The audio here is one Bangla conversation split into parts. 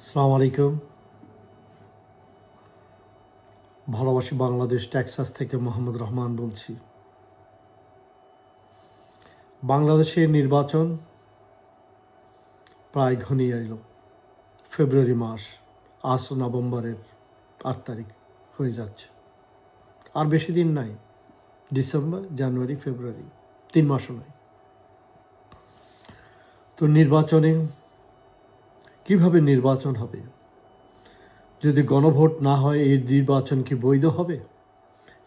আসসালামু আলাইকুম। ভালোবাসি বাংলাদেশ, টেক্সাস থেকে মোহাম্মদ রহমান বলছি। বাংলাদেশের নির্বাচন প্রায় ঘনিয়ে এলো। ফেব্রুয়ারি মাস, আজ নভেম্বরের 8 তারিখ হয়ে যাচ্ছে। আর বেশি দিন নাই, ডিসেম্বর, জানুয়ারি, ফেব্রুয়ারি, 3 মাসও নাই। তো নির্বাচনে কিভাবে নির্বাচন হবে? যদি গণভোট না হয় এই নির্বাচন কি বৈধ হবে?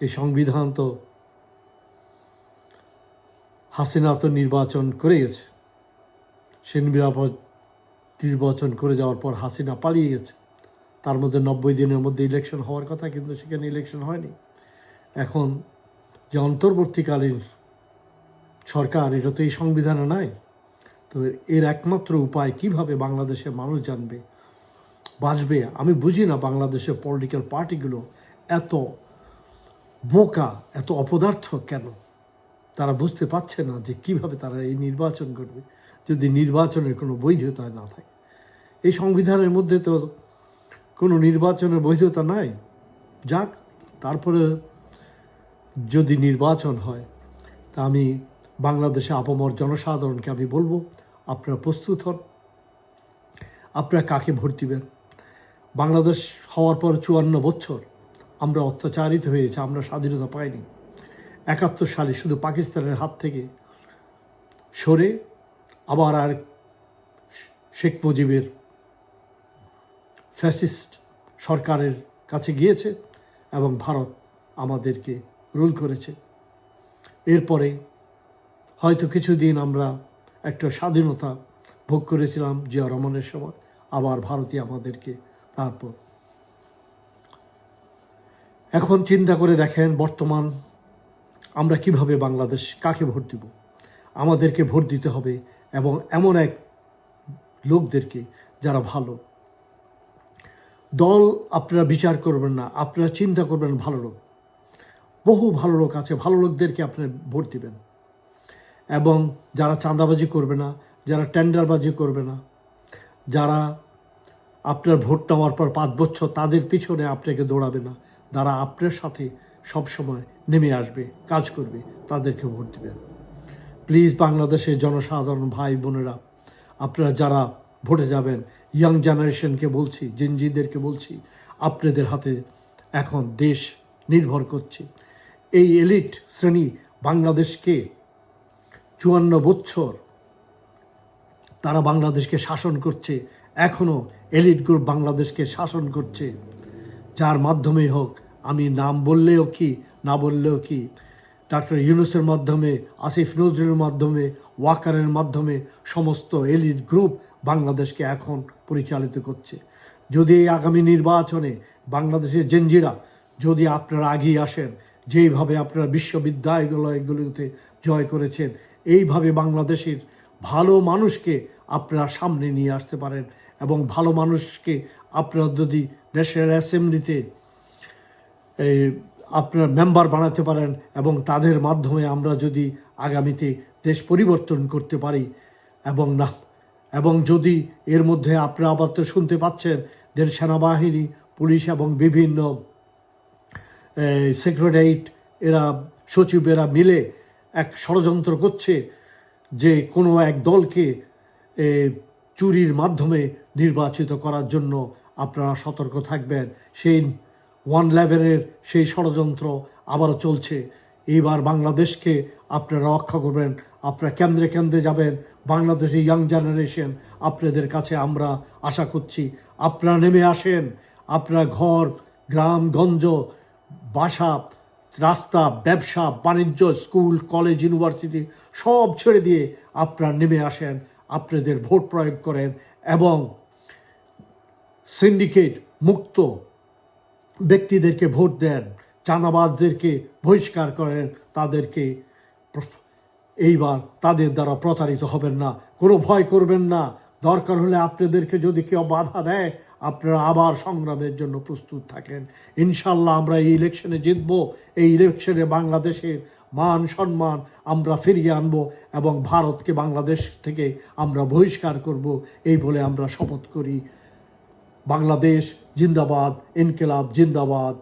এই সংবিধান তো হাসিনা তো নির্বাচন করে গেছে। সে নির্বাচন করে যাওয়ার পর হাসিনা পালিয়ে গেছে। তার মধ্যে 90 দিনের মধ্যে ইলেকশন হওয়ার কথা, কিন্তু সেখানে ইলেকশন হয়নি। এখন যে অন্তর্বর্তীকালীন সরকার, এটা তো এই সংবিধানে নাই। তো এর একমাত্র উপায় কিভাবে বাংলাদেশের মানুষ জানবে, বাঁচবে? আমি বুঝি না বাংলাদেশের পলিটিক্যাল পার্টিগুলো এত বোকা, এত অপদার্থ কেন? তারা বুঝতে পারছে না যে কিভাবে তারা এই নির্বাচন করবে যদি নির্বাচনের কোনো বৈধতা না থাকে। এই সংবিধানের মধ্যে তো কোনো নির্বাচনের বৈধতা নাই। যাক, তারপরে যদি নির্বাচন হয়, তা আমি বাংলাদেশে আপামর জনসাধারণকে আমি বলবো, আপনারা প্রস্তুত হন। আপনারা কাকে ভোট দিবেন? বাংলাদেশ হওয়ার পর 54 বছর আমরা অত্যাচারিত হয়েছে, আমরা স্বাধীনতা পাইনি। 71 সালে শুধু পাকিস্তানের হাত থেকে সরে আবার আর শেখ মুজিবের ফ্যাসিস্ট সরকারের কাছে গিয়েছে এবং ভারত আমাদেরকে রুল করেছে। এরপরে হয়তো কিছুদিন আমরা একটা স্বাধীনতা ভোগ করেছিলাম জিয়া রহমানের সময়, আবার ভারতই আমাদেরকে। তারপর এখন চিন্তা করে দেখেন, বর্তমান আমরা কিভাবে বাংলাদেশ, কাকে ভোট দিব? আমাদেরকে ভোট দিতে হবে এবং এমন এক লোকদেরকে যারা ভালো। দল আপনারা বিচার করবেন না, আপনারা চিন্তা করবেন ভালো লোক। বহু ভালো লোক আছে, ভালো লোকদেরকে আপনারা ভোট দিবেন। এবং যারা চাঁদাবাজি করবে না, যারা টেন্ডারবাজি করবে না, যারা আপনার ভোট নেওয়ার পর 5 বছর তাদের পিছনে আপনাকে দৌড়াবে না, যারা আপনার সাথে সবসময় নেমে আসবে, কাজ করবে, তাদেরকে ভোট দিবেন। প্লিজ বাংলাদেশের জনসাধারণ ভাই বোনেরা, আপনারা যারা ভোটে যাবেন, ইয়াং জেনারেশনকে বলছি, জেনজিদেরকে বলছি, আপনাদের হাতে এখন দেশ নির্ভর করছে। এই এলিট শ্রেণী বাংলাদেশকে 54 বছর তারা বাংলাদেশকে শাসন করছে। এখনও এলিট গ্রুপ বাংলাদেশকে শাসন করছে। যার মাধ্যমেই হোক, আমি নাম বললেও কি না বললেও কি, ডক্টর ইউনূসের মাধ্যমে, আসিফ নজরুলের মাধ্যমে, ওয়াকারের মাধ্যমে সমস্ত এলিট গ্রুপ বাংলাদেশকে এখন পরিচালিত করছে। যদি এই আগামী নির্বাচনে বাংলাদেশের জেনজিরা যদি আপনারা আগিয়ে আসেন, যেইভাবে আপনারা বিশ্ববিদ্যালয়গুলোতে জয় করেছেন, এইভাবে বাংলাদেশের ভালো মানুষকে আপনারা সামনে নিয়ে আসতে পারেন এবং ভালো মানুষকে আপনারা যদি ন্যাশনাল অ্যাসেম্বলিতে আপনার মেম্বার বানাতে পারেন এবং তাদের মাধ্যমে আমরা যদি আগামীতে দেশ পরিবর্তন করতে পারি, এবং যদি এর মধ্যে আপনারা আবার তো শুনতে পাচ্ছেন যে সেনাবাহিনী, পুলিশ এবং বিভিন্ন সেক্রেটারিয়েট, এরা সচিবেরা মিলে এক ষড়যন্ত্র করছে যে কোনো এক দলকে চুরির মাধ্যমে নির্বাচিত করার জন্য। আপনারা সতর্ক থাকবেন। সেই 111-এর সেই ষড়যন্ত্র আবারও চলছে। এইবার বাংলাদেশকে আপনারা রক্ষা করবেন, আপনারা কেন্দ্রে কেন্দ্রে যাবেন। বাংলাদেশের ইয়াং জেনারেশন, আপনাদের কাছে আমরা আশা করছি আপনারা নেমে আসেন। আপনারা ঘর, গ্রাম, গঞ্জ, বাসা, রাস্তা, ব্যবসা, বাণিজ্য, স্কুল, কলেজ, ইউনিভার্সিটি সব ছেড়ে দিয়ে আপনারা নেমে আসেন। আপনাদের ভোট প্রয়োগ করেন এবং সিন্ডিকেট মুক্ত ব্যক্তিদেরকে ভোট দেন, চাঁদাবাজদেরকে বহিষ্কার করেন। তাদেরকে এইবার তাদের দ্বারা প্রতারিত হবেন না, কোনো ভয় করবেন না। দরকার হলে আপনাদেরকে যদি কেউ বাধা দেয়, আপনারা আবার সংগ্রামের জন্য প্রস্তুত থাকেন। ইনশাল্লাহ আমরা এই ইলেকশনে জিতব। এই ইলেকশনে বাংলাদেশের মান সম্মান আমরা ফিরিয়ে আনব এবং ভারতকে বাংলাদেশ থেকে আমরা বহিষ্কার করব, এই বলে আমরা শপথ করি। বাংলাদেশ জিন্দাবাদ, ইনকিলাব জিন্দাবাদ।